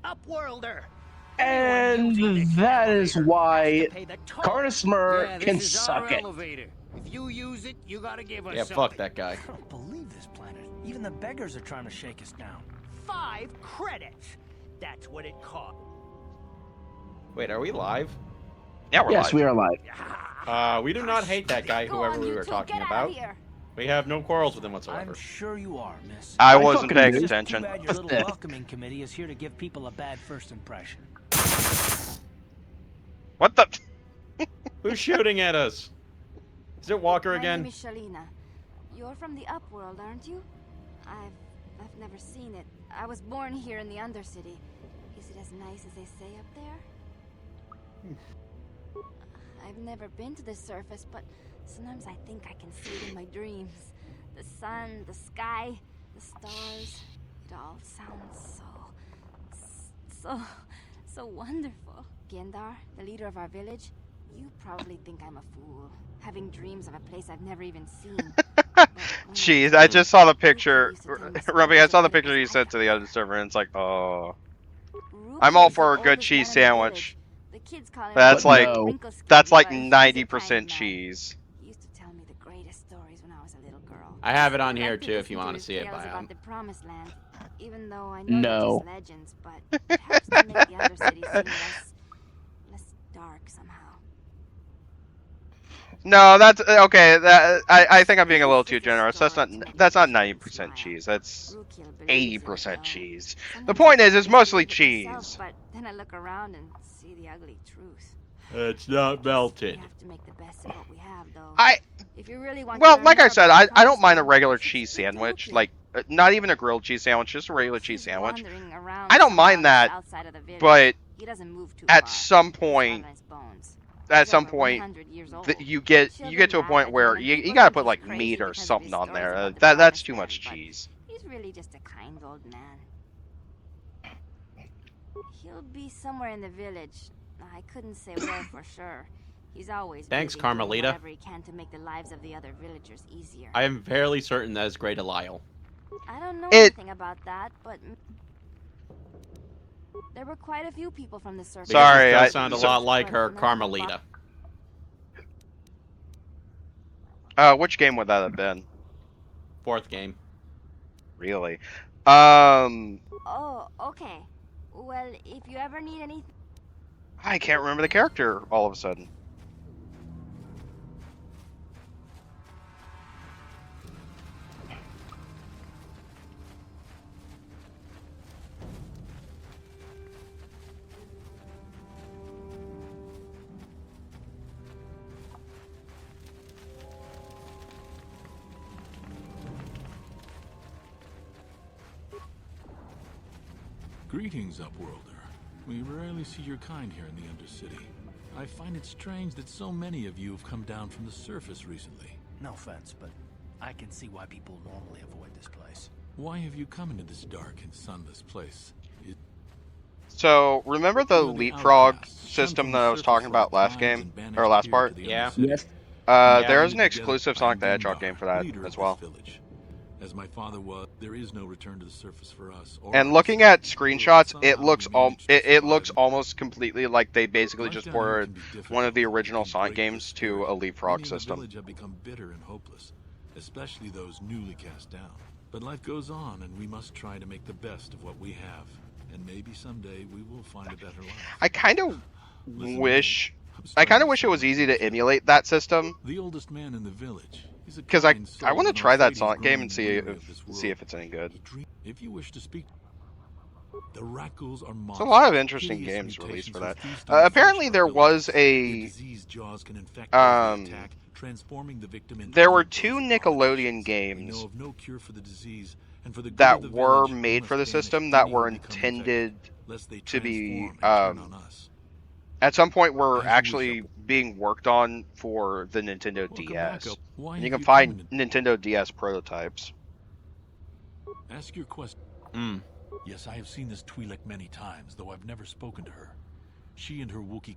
Upworlder. And that is why Carnismer can This is suck our it. elevator. If you use it, you gotta give us Yeah, something. fuck that guy. I don't believe this planet. Even the beggars are trying to shake us down. 5 credits. That's what it cost. Wait, are we live? Yeah, we're Yes, live. we are live. We do not hate that guy, Go whoever on, we you were two, talking get about. Out of here. We have no quarrels with him whatsoever. I'm sure you are, miss. I I wasn't fucking paying do. It's just attention. too bad your little welcoming committee is here to give people a bad first impression. What the? Who's shooting at us? Is it Walker My again? name is Shalina. You're from the Upworld, aren't you? I've never seen it. I was born here in the Undercity. Is it as nice as they say up there? I've never been to the surface, but sometimes I think I can see it in my dreams. The sun, the sky, the stars. It all sounds so wonderful. Gendar, the leader of our village, you probably think I'm a fool, having dreams of a place I've never even seen. Jeez, I just saw the picture. Ruby, I saw the picture you sent to the other server, and it's like, oh. I'm all for a good cheese sandwich. That's like, that's like 90% cheese. He used to tell me the greatest stories when I was a little girl. I have it on I here could too if listen you to want to his see it tales by about him. the Promised Land, even though I know No. they're just legends, but it helps to make the Undercity seem less dark somehow. No, that's okay. I think I'm being a little too generous. That's not 90% cheese. That's 80% cheese. The point is, it's mostly cheese. But then I look around and see the ugly truth. It's not melted. We have to make the best of what we have, though. I If you really want well, to like I said, I don't Promised mind a Land, regular you should cheese speak to sandwich, Rukia. like not even a grilled cheese sandwich, just a regular cheese He's sandwich. wandering around I don't somewhere mind on the that, south side of the village. but He doesn't move too at far. some He's point, on his bones. at He's some over point, 100 years old. you get to a point where you gotta put like meat or something on there. That's too much cheese. He's really just a kind old man. He'll be somewhere in the village. I couldn't say where for sure. He's always Thanks, busy doing Carmelita. whatever he can to make the lives of the other villagers easier. I am fairly certain that is Great Lyle. I don't know It- anything about that, but there were quite a few people from the surface. Sorry, It I- does sound a lot like her, But Carmelita. Which game would that have been? 4th game. Really? Oh, okay. Well, if you ever need anything. I can't remember the character all of a sudden. Greetings, Upworlder. We rarely see your kind here in the Undercity. I find it strange that so many of you have come down from the surface recently. No offense, but I can see why people normally avoid this place. Why have you come into this dark and sunless place? So, remember the leapfrog system that I was talking about last game? Or last part? Yeah. Yes. There is an exclusive Sonic the Hedgehog game for that as well. As my father was, there is no return to the surface for us. And looking at screenshots, it looks almost completely like they basically just ported one of the original Sonic games to a leapfrog system. The village have become bitter and hopeless, especially those newly cast down. But life goes on, and we must try to make the best of what we have. And maybe someday we will find a better life. I kind of wish it was easy to emulate that system. The oldest man in the village. Because I want to try that Sonic game and see if it's any good. If you wish to speak, the Rackles are There's a lot of interesting games released for that. Apparently there was there were 2 Nickelodeon games that were made for the system that were intended to be at some point were actually being worked on for the Nintendo DS. And you can find Nintendo DS prototypes. Ask your question. Yes, I have seen this Twi'lek many times, though I've never spoken to her. She and her Wookiee.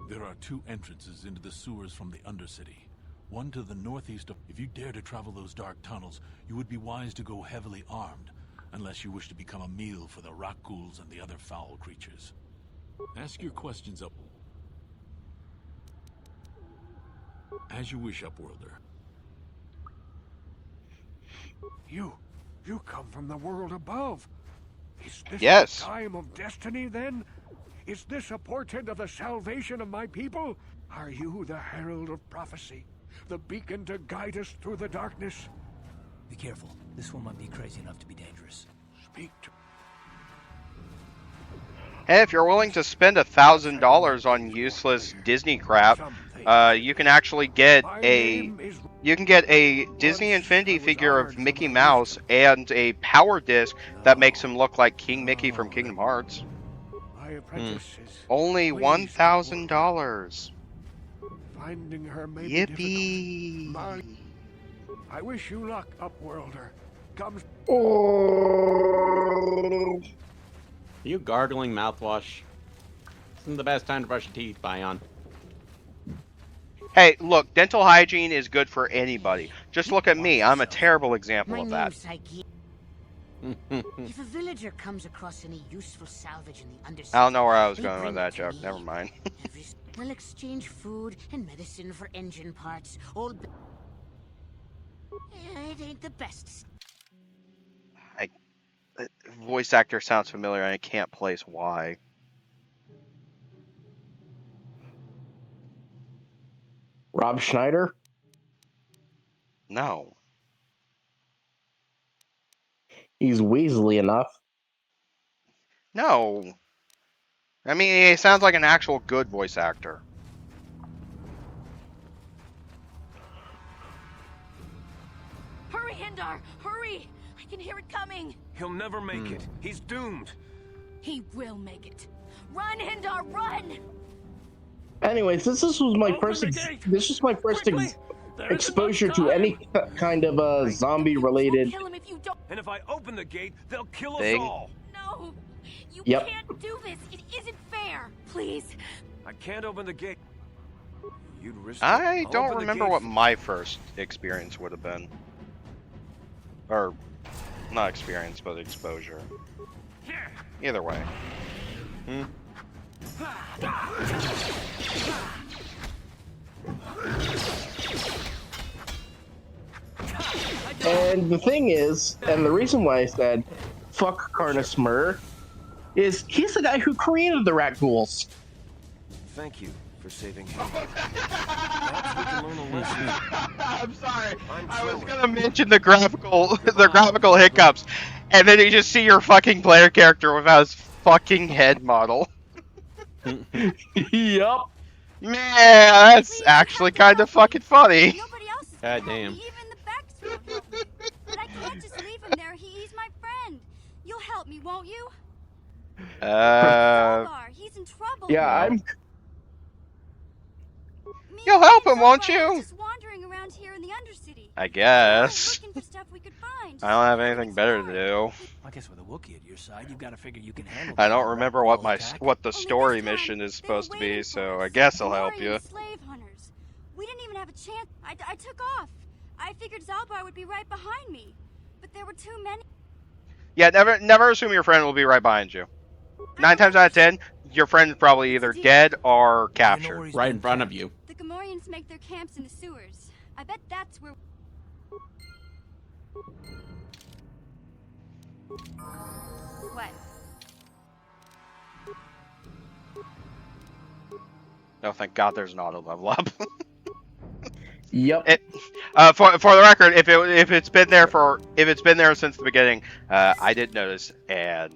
There are 2 entrances into the sewers from the Undercity. One to the northeast of. If you dare to travel those dark tunnels, you would be wise to go heavily armed. unless you wish to become a meal for the rock ghouls and the other foul creatures. Ask your questions up. As you wish, Upworlder. You come from the world above. Is this Yes. the time of destiny then? Is this a portent of the salvation of my people? Are you the herald of prophecy? The beacon to guide us through the darkness? Be careful. This one might be crazy enough to be dangerous. Speak to Hey, if you're willing to spend $1,000 on useless Disney crap, you can actually get a Disney Infinity figure of Mickey Mouse and a power disc that makes him look like King Mickey from Kingdom Hearts. my apprentices. Only $1,000. Finding her may be difficult. Yippee! I wish you luck, Upworlder. Comes. You gargling mouthwash. Isn't the best time to brush your teeth, Bion. Hey, look, dental hygiene is good for anybody. Just look at me. I'm a terrible example of that. If a villager comes across any useful salvage in the undercity, I don't know where I was they going bring with that it to joke. me. Never mind. We'll exchange food and medicine for engine parts. It ain't the best. Voice actor sounds familiar, and I can't place why. Rob Schneider? No. He's Weasley enough. No. I mean, he sounds like an actual good voice actor. Hurry, Hindar! Hurry! I can hear it coming! He'll never make it. He's doomed. He will make it. Run, Hindar, run! Anyways, this was my first. This was my first exposure to any kind of zombie-related. Kill him if you don't. And if I open the gate, they'll kill us Thing. all. No! You Yep. can't do this! It isn't fair! Please! I can't open the gate. You'd risk I it. I'll don't open the remember gate what for- my first experience would have been. Or, not experience, but exposure. Either way. And the thing is, and the reason why I said fuck Carnismer is he's the guy who created the rat ghouls. Thank you for saving him. Perhaps we can learn a lesson. I'm sorry. I'm I was sorry. gonna mention the graphical hiccups, and then you just see your fucking player character without his fucking head model. Yup. Man, that's actually kind of fucking funny. Nobody else is God gonna help damn. me, even the Becks won't help me. But I can't just leave him there. He's my friend. You'll help me, won't you? Zalbar, he's in trouble. Yeah, I'm. Me You'll and help him, Zalbar won't were you? Just wandering around here in the Undercity. I guess. Looking for stuff we could find. I don't have anything better to do. I guess with a Wookiee at your side, you've got to figure you can handle. I the don't rat remember what ghoul attack. the Only this story time, mission is they were supposed to waiting be, for so us. I guess I'll The help Mori you. and the slave hunters. We didn't even have a chance. I took off. I figured Zalbar would be right behind me, but there were too many. Yeah, never assume your friend will be right behind you. 9 times out of 10, your friend's probably either dead or captured. Right in front of you. The Gamorreans make their camps in the sewers. I bet that's where. What? No, thank God there's an auto level up. Yep. For the record, if it's been there since the beginning, I didn't notice and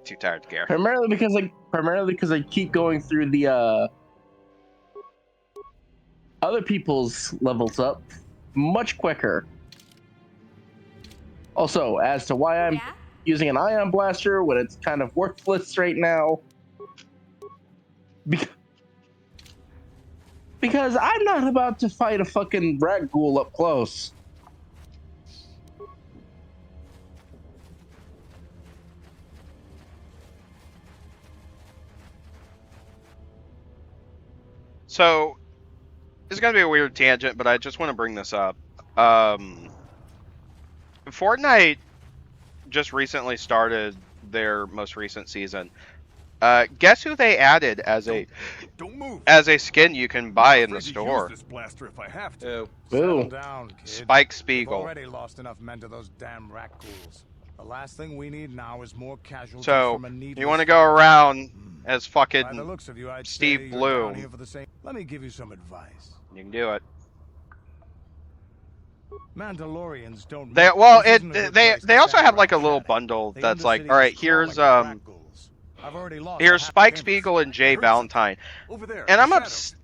too tired to care. Primarily because I keep going through the other people's levels up much quicker. Also, as to why I'm Yeah? using an ion blaster when it's kind of worthless right now. Because I'm not about to fight a fucking rat ghoul up close. So, this is gonna be a weird tangent, but I just want to bring this up. Fortnite just recently started their most recent season. Guess who they added as a skin you can buy in the store? This blaster if I have to. Ew. Ooh. Down, kid. Spike We've Spiegel. already lost enough men to those damn rat ghouls. The last thing we need now is more casualties So from a needless... you want to go around as By the fucking looks of you, I'd say Steve you're Blue? down here for the same... Let me give you some advice. You can do it. Mandalorians don't... They they also have like a little bundle that's like, all right, here's Spike Spiegel and Jay Valentine, Over there. and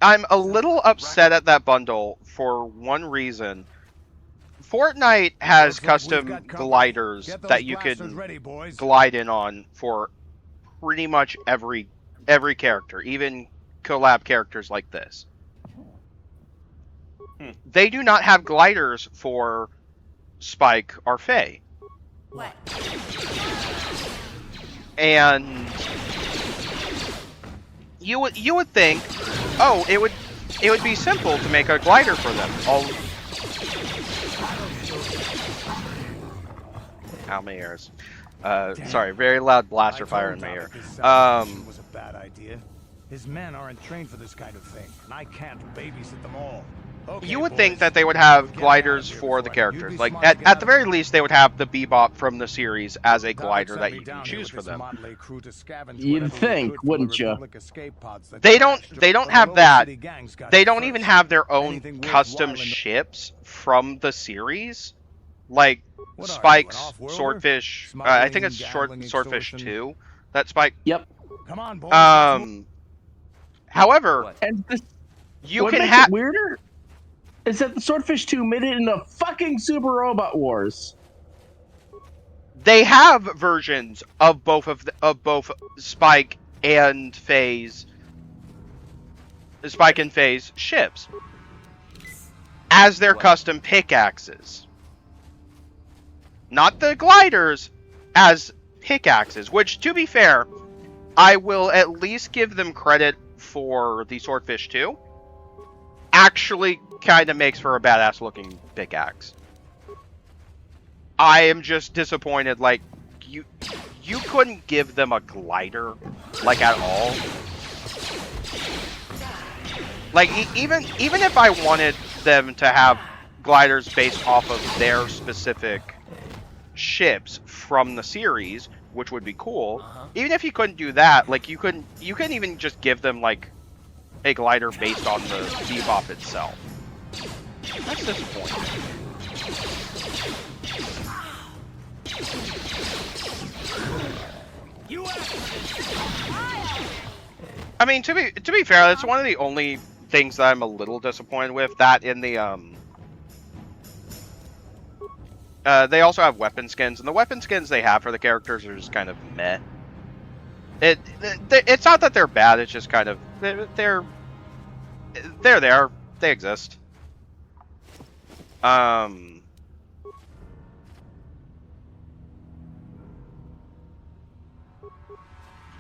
I'm a little upset at that bundle for one reason. Fortnite has custom gliders that you can glide in on for pretty much every character, even collab characters like this. They do not have gliders for Spike or Faye. What? And you would think, oh, it would be simple to make a glider for them. Ow, my ears. Sorry, very loud blaster fire in my ear. Was a bad idea. His men aren't trained for this kind of thing, and I can't babysit them all. Okay, you would boys, think that they would have gliders for the characters. Like, at the very least, they would have the Bebop from the series as a glider that you can choose for them. You'd think, wouldn't you? They don't have that. They don't even have their own custom ships from the series. Like, Spike's Swordfish, I think it's Swordfish 2. That Spike. Yep. Come on, boys. However, And you what can makes have it weirder is that the Swordfish 2 made it into fucking Super Robot Wars. they have versions of both Spike and Faye's ships as their custom pickaxes. Not the gliders, as pickaxes, which, to be fair, I will at least give them credit for the Swordfish 2. Actually kind of makes for a badass looking pickaxe. I am just disappointed, like, you couldn't give them a glider, like, at all. Like, even if I wanted them to have gliders based off of their specific ships from the series, which would be cool. Even if you couldn't do that, like, you couldn't even just give them, like, a glider based on the Bebop itself. That's disappointing. I mean, to be fair, that's one of the only things that I'm a little disappointed with. That in the they also have weapon skins, and the weapon skins they have for the characters are just kind of meh. It's not that they're bad. It's just kind of they're there. They exist.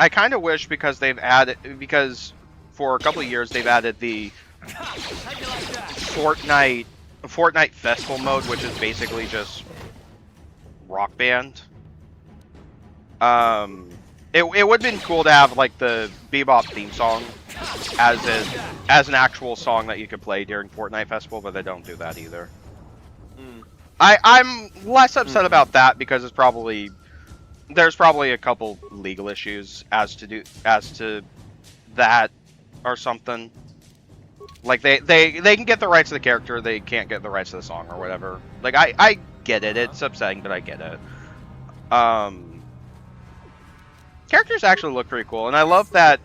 I kind of wish because for a couple of years they've added the Fortnite Festival mode, which is basically just Rock Band. It would have been cool to have like the Bebop theme song as an actual song that you could play during Fortnite Festival, but they don't do that either. I'm less upset about that because there's probably a couple legal issues as to that or something. Like they can get the rights to the character, they can't get the rights to the song or whatever. Like I get it. It's upsetting, but I get it. Characters actually look pretty cool, and I love that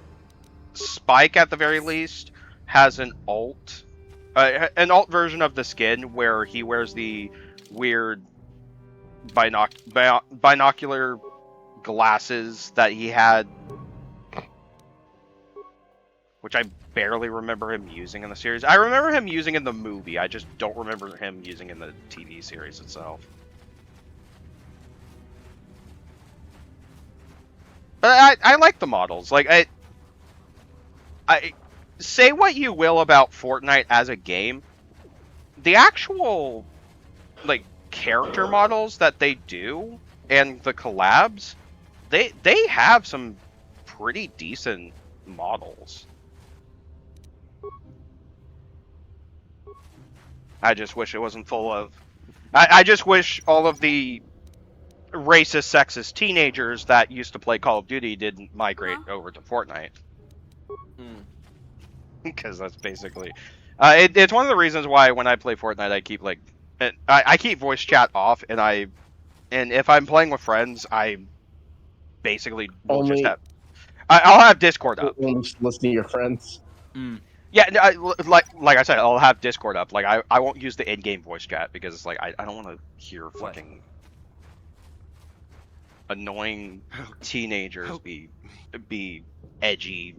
Spike at the very least has an alt version of the skin where he wears the weird binocular glasses that he had, which I barely remember him using in the series. I remember him using in the movie. I just don't remember him using in the TV series itself. But I like the models. Like I say what you will about Fortnite as a game, the actual like character models that they do and the collabs, they have some pretty decent models. I just wish it wasn't full of. I just wish all of the racist, sexist teenagers that used to play Call of Duty didn't migrate over to Fortnite. Because that's basically, it's one of the reasons why when I play Fortnite, I keep like, I keep voice chat off, and if I'm playing with friends, I basically will just have, I'll have Discord up. Listen to your friends. Yeah, like I said, I'll have Discord up. Like I won't use the in-game voice chat because it's like I don't want to hear fucking annoying teenagers be edgy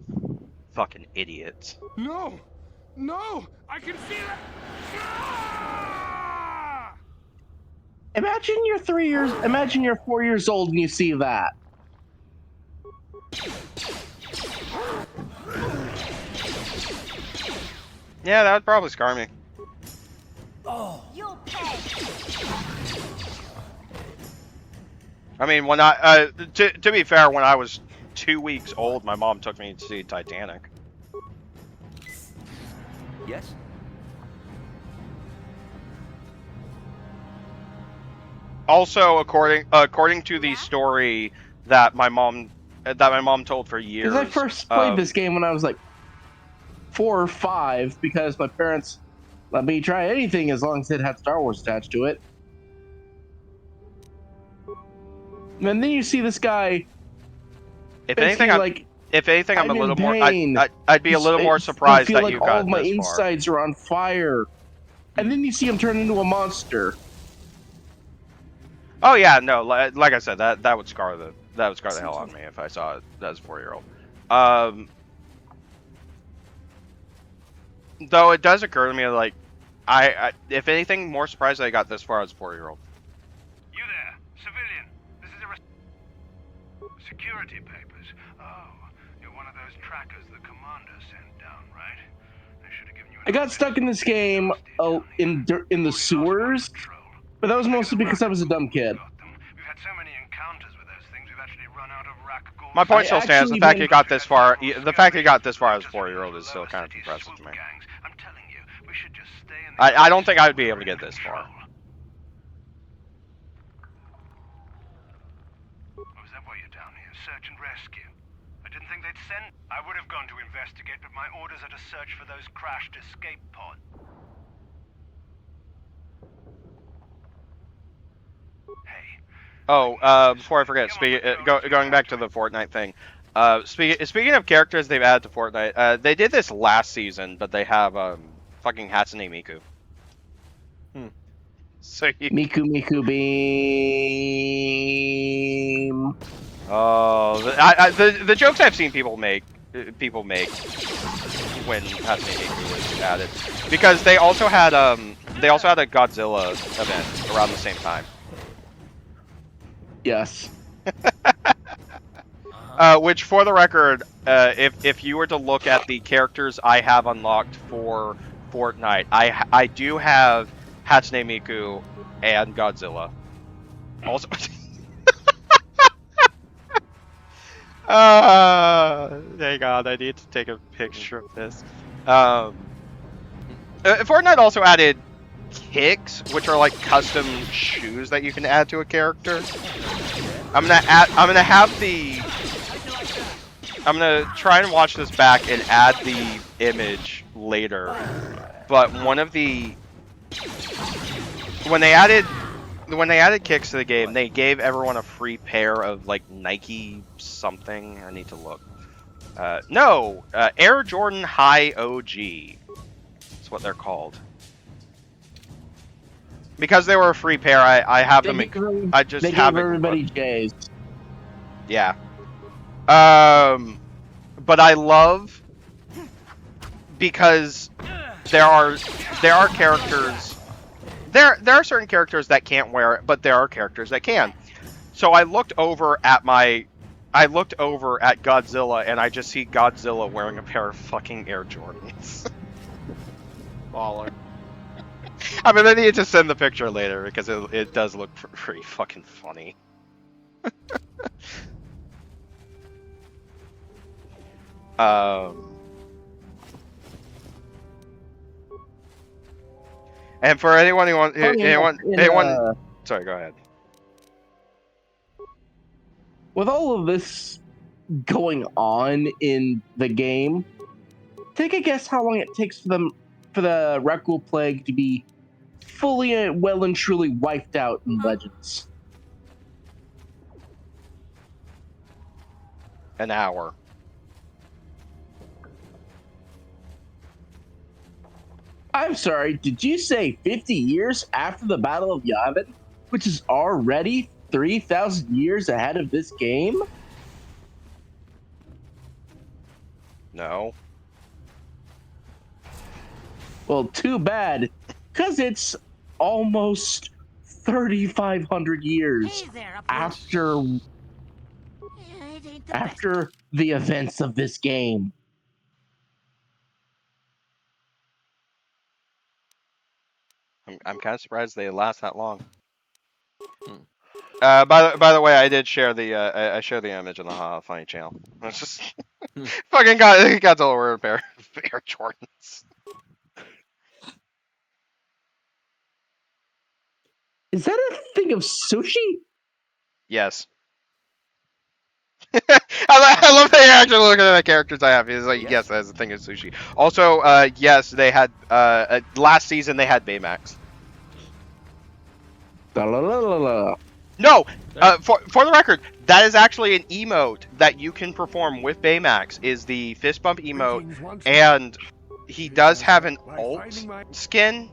fucking idiots. No! No! I can feel it! Ah! Imagine you're 4 years old and you see that. Yeah, that would probably scar me. Oh. You'll pay. I mean, when I to be fair, when I was 2 weeks old, my mom took me to see Titanic. Yes? Also, according to the story that my mom told for years. Because I first played this game when I was like 4 or 5, because my parents let me try anything as long as it had Star Wars attached to it. And then you see this guy. If anything, like, I'm a little more. I'd be a little more surprised that you got this far. all of my insides are on fire, and then you see him turn into a monster. Oh yeah, no, like I said, that would scar the hell out of me if I saw it as a 4-year-old. Though it does occur to me, like, I if anything, more surprised that I got this far as a 4-year-old. You there, civilian. This is a security papers. Oh, you're one of those trackers the commander sent down, right? They should have given you. I got stuck in this game in the sewers, but that was mostly because I was a dumb kid. We've had so many encounters with those things. We've actually run out of rack gold. My point still stands. The fact you got this far, as a 4-year-old is still kind of impressive to me. I'm telling you, we should just stay in I don't think I would be able to get this far. Was that why you're down here? Search and rescue. I didn't think they'd send. I would have gone to investigate, but my orders are to search for those crashed escape pods. Hey. Oh, before I forget, going back to the Fortnite thing. Speaking of characters they've added to Fortnite, they did this last season, but they have fucking Hatsune Miku. So Miku Beam. Oh, the jokes I've seen people make when Hatsune Miku was added, because they also had a Godzilla event around the same time. Yes. Which, for the record, if you were to look at the characters I have unlocked for Fortnite, I do have Hatsune Miku and Godzilla. Also, thank God, I need to take a picture of this. Fortnite also added kicks, which are like custom shoes that you can add to a character. I'm gonna try and watch this back and add the image later. But when they added kicks to the game, they gave everyone a free pair of like Nike something. I need to look. Air Jordan High OG. That's what they're called. Because they were a free pair, I have them. I just have everybody J's. Yeah. But I love, because there are characters. There are certain characters that can't wear it, but there are characters that can. So I looked over at Godzilla, and I just see Godzilla wearing a pair of fucking Air Jordans. Baller. I mean, I need to send the picture later because it does look pretty fucking funny. And for anyone who wants, Funny enough, anyone, sorry, go ahead. With all of this going on in the game, take a guess how long it takes for the Rekul Plague to be fully and well and truly wiped out in Legends. An hour. I'm sorry, did you say 50 years after the Battle of Yavin, which is already 3,000 years ahead of this game? No. Well, too bad, because it's almost 3,500 years Hey there, up after It ain't the best. the events of this game. I'm kind of surprised they last that long. By the way, I did share the I shared the image on the funny channel. It's just fucking got to wear a pair of Air Jordans. Is that a thing of sushi? Yes. I love that you're actually looking at the characters I have. He's like, yes, that's a thing of sushi. Also, yes, they had last season they had Baymax. La, la, la, la, la. No, for the record, that is actually an emote that you can perform with Baymax. Is the fist bump emote, and he does have an alt skin.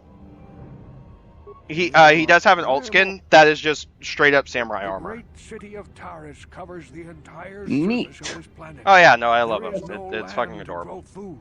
He does have an alt skin that is just straight up samurai armor. The great city of Taris covers the entire Neat. surface of this planet. Oh yeah, no, I love There him. is no It's fucking land to adorable. grow food.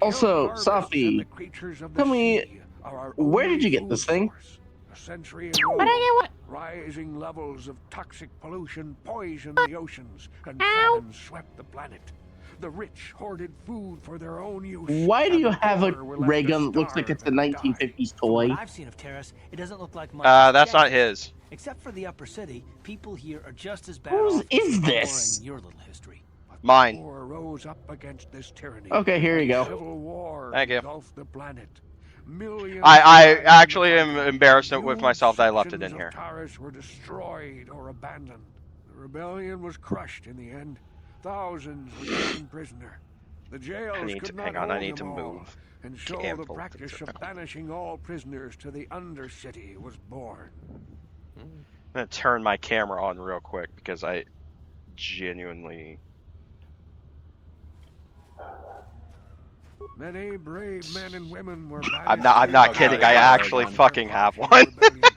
Also, Killed harvests and Safi, the creatures of the tell me, sea are our where only did you get food this thing? source. A century ago, What I get? rising levels of toxic pollution poisoned the oceans, and famine swept the planet. The rich hoarded food for their own use. Why do and you the have a poor were left ray to gun that looks like it's a starve and die. 1950s From toy? what I've seen of Terrace, it doesn't look like much. That's not his. Except for the upper city, people here are just as bad Whose off as is the poor this? in your little history. But the Mine. poor rose up against this tyranny. Okay, here you go. Civil war Thank you. engulfed the planet. Millions I died in actually the am fighting. embarrassed with Huge myself that I left it sections in here. of Taris were destroyed or abandoned. The rebellion was crushed in the end. Thousands were taken prisoner. The jails could not Hang on, I hold need to them all, move. and so the Careful. practice of banishing all prisoners to the Undercity was born. I'm gonna turn my camera on real quick because I genuinely. Many brave men and women were I'm banished not to kidding. the I Undercity actually for fucking have crushing one. rebellion.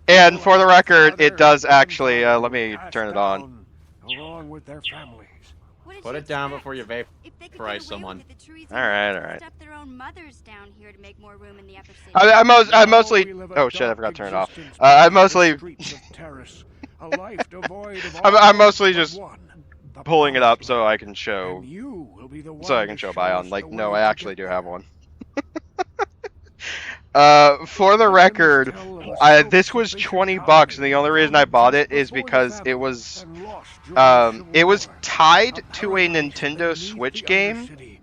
And for the record, it does actually. Let me turn it on. Along with their families. What did Put you it down expect? before you If they could get vaporize away someone. with it, the trees All right, would all right. stuff their own mothers down here to make more room in the upper city. I Now mostly. we live a Oh shit! I dark forgot to turn it off. existence I beneath the mostly. streets of Taris, a life devoid of I'm all mostly but just one, the pulling it up promised so land. I can show. And you will be the one So I can to show us Bion. Like, the no, way I to actually get do have there. one. For the record, this was 20 bucks, and the only reason I bought it is because it was tied to a Nintendo Switch game,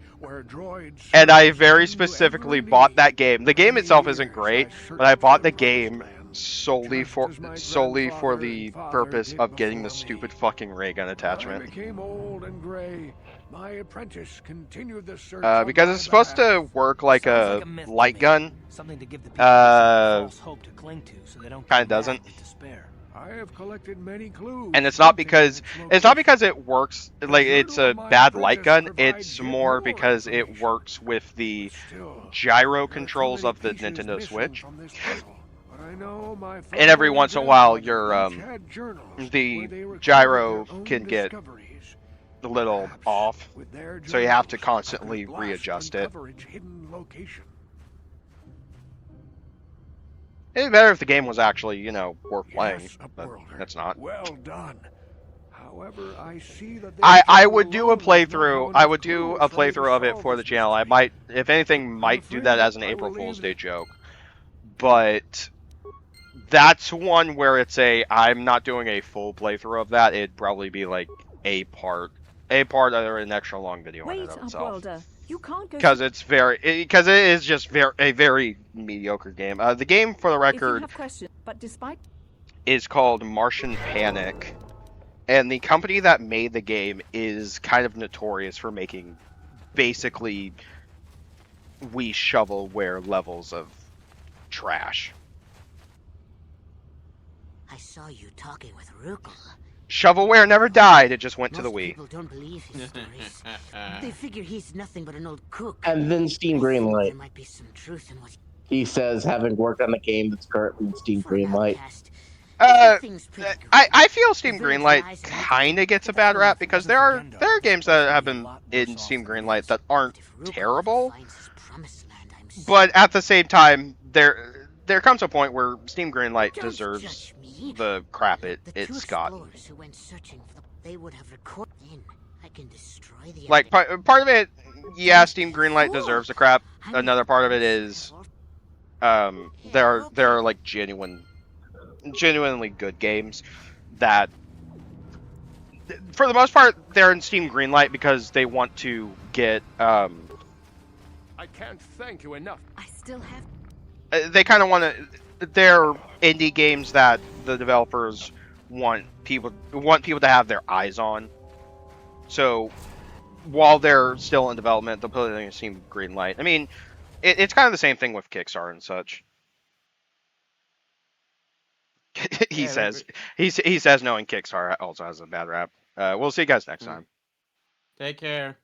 and I very specifically bought that game. The game itself isn't great, but I bought the game solely for the purpose of getting the stupid fucking ray gun attachment. My apprentice continued the search Because it's supposed to work like a myth to light me. gun. Something to give the people false hope to cling to, so they don't Kinda go mad doesn't. with despair. I have collected many clues. And it's not because it works like it's a bad light gun. It's more because it works with the gyro controls of the Nintendo Switch. And every once in a while, your the gyro can get a little off, so you have to constantly readjust it. It'd be better if the game was actually, you know, worth playing, but that's not. Well done. However, I see that I would do a playthrough. I would do a playthrough of it for the channel. I might, if anything, might do that as an April Fool's Day joke. But that's one where it's I'm not doing a full playthrough of that. It'd probably be like a part or an extra long video in and of itself. You can't go. Because because it is just a very mediocre game. The game, for the record, is called Martian Panic, and the company that made the game is kind of notorious for making basically shovelware levels of trash. I saw you talking with Rukel. Shovelware never died, it just went to the Wii. People don't believe his stories. They figure he's nothing but an old cook. And then Steam Greenlight. There might be some truth in what He says, having worked on the game that's currently in Steam Greenlight. I feel Steam Greenlight kind of gets a bad rap because there are games that have been in Steam Greenlight that aren't terrible, but at the same time, there comes a point where Steam Greenlight deserves the crap it's got. Like part of it, yeah, Steam Greenlight deserves the crap. Another part of it is, there are like genuinely good games that, for the most part, they're in Steam Greenlight because they want to get. I can't thank you enough. I still have. They kind of want to. They're indie games that the developers want people to have their eyes on. So while they're still in development, they'll put it in Steam Greenlight. I mean, it's kind of the same thing with Kickstarter and such. he says knowing Kickstarter also has a bad rap. We'll see you guys next time. Take care.